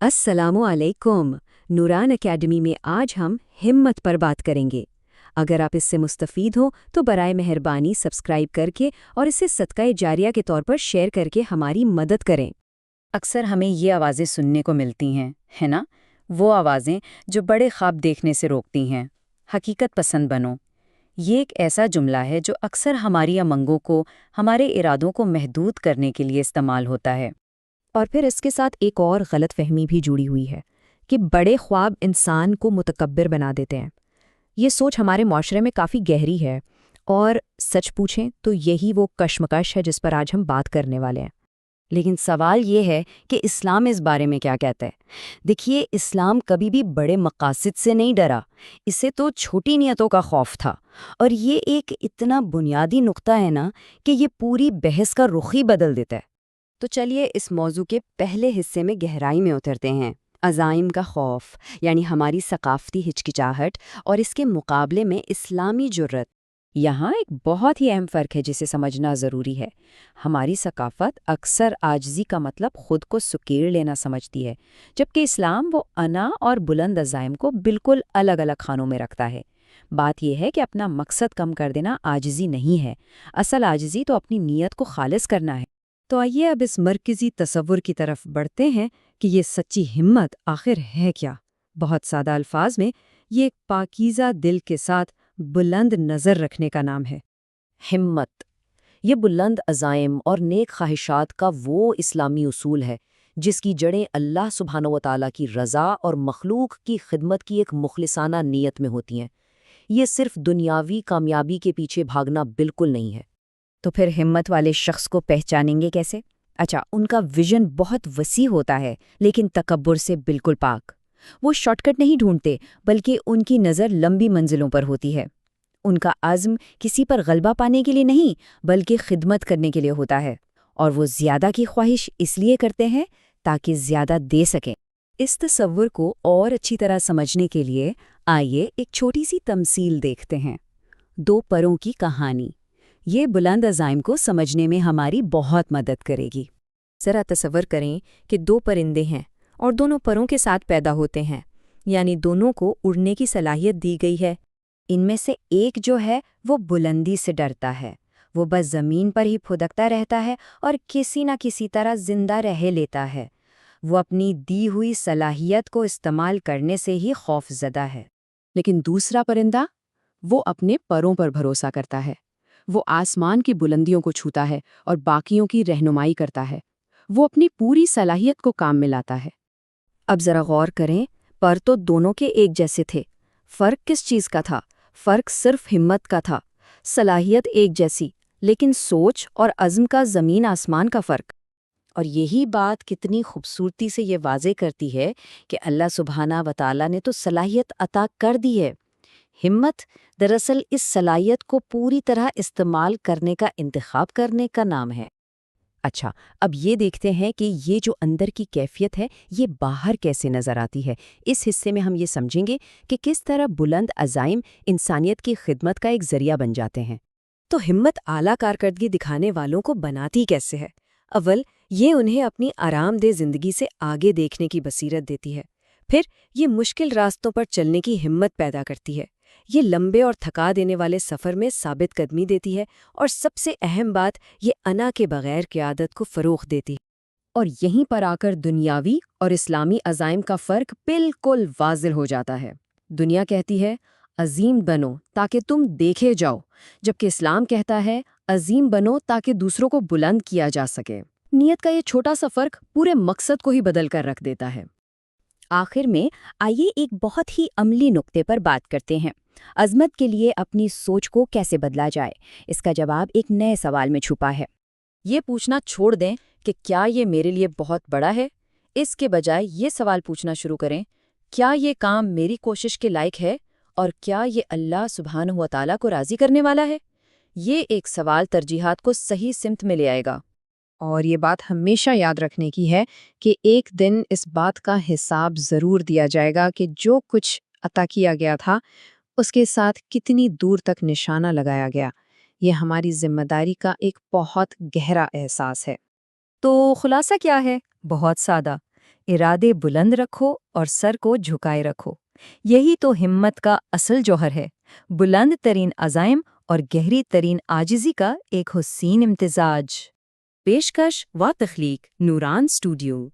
अस्सलामु अलैकुम। नूरान एकेडमी में आज हम हिम्मत पर बात करेंगे। अगर आप इससे मुस्तफ़ीद हो तो बराए मेहरबानी सब्सक्राइब करके और इसे सदका जारिया के तौर पर शेयर करके हमारी मदद करें। अक्सर हमें ये आवाज़ें सुनने को मिलती हैं, है ना? वो आवाज़ें जो बड़े ख्वाब देखने से रोकती हैं। हकीकत पसंद बनो। ये एक ऐसा जुमला है जो अक्सर हमारी उमंगों को, हमारे इरादों को महदूद करने के लिए इस्तेमाल होता है। और फिर इसके साथ एक और गलतफहमी भी जुड़ी हुई है कि बड़े ख्वाब इंसान को मुतकब्बिर बना देते हैं। ये सोच हमारे माशरे में काफ़ी गहरी है और सच पूछें तो यही वो कश्मकश है जिस पर आज हम बात करने वाले हैं। लेकिन सवाल ये है कि इस्लाम इस बारे में क्या कहता है। देखिए, इस्लाम कभी भी बड़े मकासद से नहीं डरा, इससे तो छोटी नियतों का खौफ था। और ये एक इतना बुनियादी नुक्ता है ना कि ये पूरी बहस का रुख ही बदल देता है। तो चलिए इस मौजू के पहले हिस्से में गहराई में उतरते हैं। अज़ाइम का खौफ, यानी हमारी सकाफ़ती हिचकिचाहट और इसके मुकाबले में इस्लामी जुर्रत। यहाँ एक बहुत ही अहम फ़र्क है जिसे समझना ज़रूरी है। हमारी सकाफ़त अक्सर आजिज़ी का मतलब खुद को सुकेड़ लेना समझती है, जबकि इस्लाम वो अना और बुलंद अज़ाइम को बिल्कुल अलग अलग खानों में रखता है। बात यह है कि अपना मकसद कम कर देना आजिज़ी नहीं है, असल आजिज़ी तो अपनी नीयत को खालिस करना है। तो आइए अब इस मरकज़ी तसव्वुर की तरफ बढ़ते हैं कि ये सच्ची हिम्मत आखिर है क्या। बहुत सादा अल्फाज में ये एक पाकीज़ा दिल के साथ बुलंद नज़र रखने का नाम है। हिम्मत, ये बुलंद अज़ाइम और नेक ख्वाहिशात का वो इस्लामी उसूल है जिसकी जड़ें अल्लाह सुब्हानो व तआला की रज़ा और मखलूक की खिदमत की एक मुखलिसाना नीयत में होती हैं। ये सिर्फ दुनियावी कामयाबी के पीछे भागना बिल्कुल नहीं है। तो फिर हिम्मत वाले शख्स को पहचानेंगे कैसे? अच्छा, उनका विजन बहुत वसी होता है लेकिन तकब्बुर से बिल्कुल पाक। वो शॉर्टकट नहीं ढूंढते बल्कि उनकी नज़र लंबी मंजिलों पर होती है। उनका आज़्म किसी पर गलबा पाने के लिए नहीं बल्कि खिदमत करने के लिए होता है, और वो ज़्यादा की ख्वाहिश इसलिए करते हैं ताकि ज़्यादा दे सकें। इस तसव्वुर को और अच्छी तरह समझने के लिए आइए एक छोटी सी तमसील देखते हैं। दो परों की कहानी। ये बुलंद अज़ाइम को समझने में हमारी बहुत मदद करेगी। ज़रा तसव्वुर करें कि दो परिंदे हैं और दोनों परों के साथ पैदा होते हैं, यानी दोनों को उड़ने की सलाहियत दी गई है। इनमें से एक जो है वो बुलंदी से डरता है, वो बस ज़मीन पर ही फुदकता रहता है और किसी न किसी तरह जिंदा रह लेता है। वो अपनी दी हुई सलाहियत को इस्तेमाल करने से ही खौफज़दा है। लेकिन दूसरा परिंदा, वो अपने परों पर भरोसा करता है। वो आसमान की बुलंदियों को छूता है और बाकियों की रहनुमाई करता है। वो अपनी पूरी सलाहियत को काम में लाता है। अब ज़रा गौर करें, पर तो दोनों के एक जैसे थे। फ़र्क किस चीज़ का था? फ़र्क सिर्फ हिम्मत का था। सलाहियत एक जैसी, लेकिन सोच और अज़्म का ज़मीन आसमान का फ़र्क। और यही बात कितनी खूबसूरती से ये वाज़े करती है कि अल्लाह सुब्हाना व तआला ने तो सलाहियत अता कर दी है। हिम्मत दरअसल इस सलाहियत को पूरी तरह इस्तेमाल करने का इंतखाब करने का नाम है। अच्छा, अब ये देखते हैं कि ये जो अंदर की कैफियत है ये बाहर कैसे नज़र आती है। इस हिस्से में हम ये समझेंगे कि किस तरह बुलंद अज़ाइम इंसानियत की खिदमत का एक ज़रिया बन जाते हैं। तो हिम्मत आला कारकर्दगी दिखाने वालों को बनाती कैसे है? अव्वल, ये उन्हें अपनी आरामदेह ज़िंदगी से आगे देखने की बसीरत देती है। फिर ये मुश्किल रास्तों पर चलने की हिम्मत पैदा करती है। ये लंबे और थका देने वाले सफ़र में साबित कदमी देती है, और सबसे अहम बात, ये अना के बगैर क़यादत को फ़रोग़ देती है। और यहीं पर आकर दुनियावी और इस्लामी अज़ाइम का फ़र्क बिल्कुल वाज़िह हो जाता है। दुनिया कहती है अज़ीम बनो ताकि तुम देखे जाओ, जबकि इस्लाम कहता है अज़ीम बनो ताकि दूसरों को बुलंद किया जा सके। नीयत का ये छोटा सा फ़र्क पूरे मकसद को ही बदल कर रख देता है। आखिर में आइए एक बहुत ही अमली नुक्ते पर बात करते हैं। अज़मत के लिए अपनी सोच को कैसे बदला जाए? इसका जवाब एक नए सवाल में छुपा है। ये पूछना छोड़ दें कि क्या ये मेरे लिए बहुत बड़ा है। इसके बजाय ये सवाल पूछना शुरू करें, क्या ये काम मेरी कोशिश के लायक है और क्या ये अल्लाह सुब्हानहू व तआला को राज़ी करने वाला है। ये एक सवाल तरजीहात को सही सिमत में ले आएगा। और ये बात हमेशा याद रखने की है कि एक दिन इस बात का हिसाब ज़रूर दिया जाएगा कि जो कुछ अता किया गया था उसके साथ कितनी दूर तक निशाना लगाया गया। ये हमारी जिम्मेदारी का एक बहुत गहरा एहसास है। तो खुलासा क्या है? बहुत सादा। ارادے بلند رکھو اور سر کو جھکائے رکھو۔ یہی تو ہمت کا اصل جوہر ہے، بلند ترین عزائم اور گہری ترین عاجزی کا ایک حسین امتزاج۔ پیشکش و تخلیق نوران اسٹوڈیو۔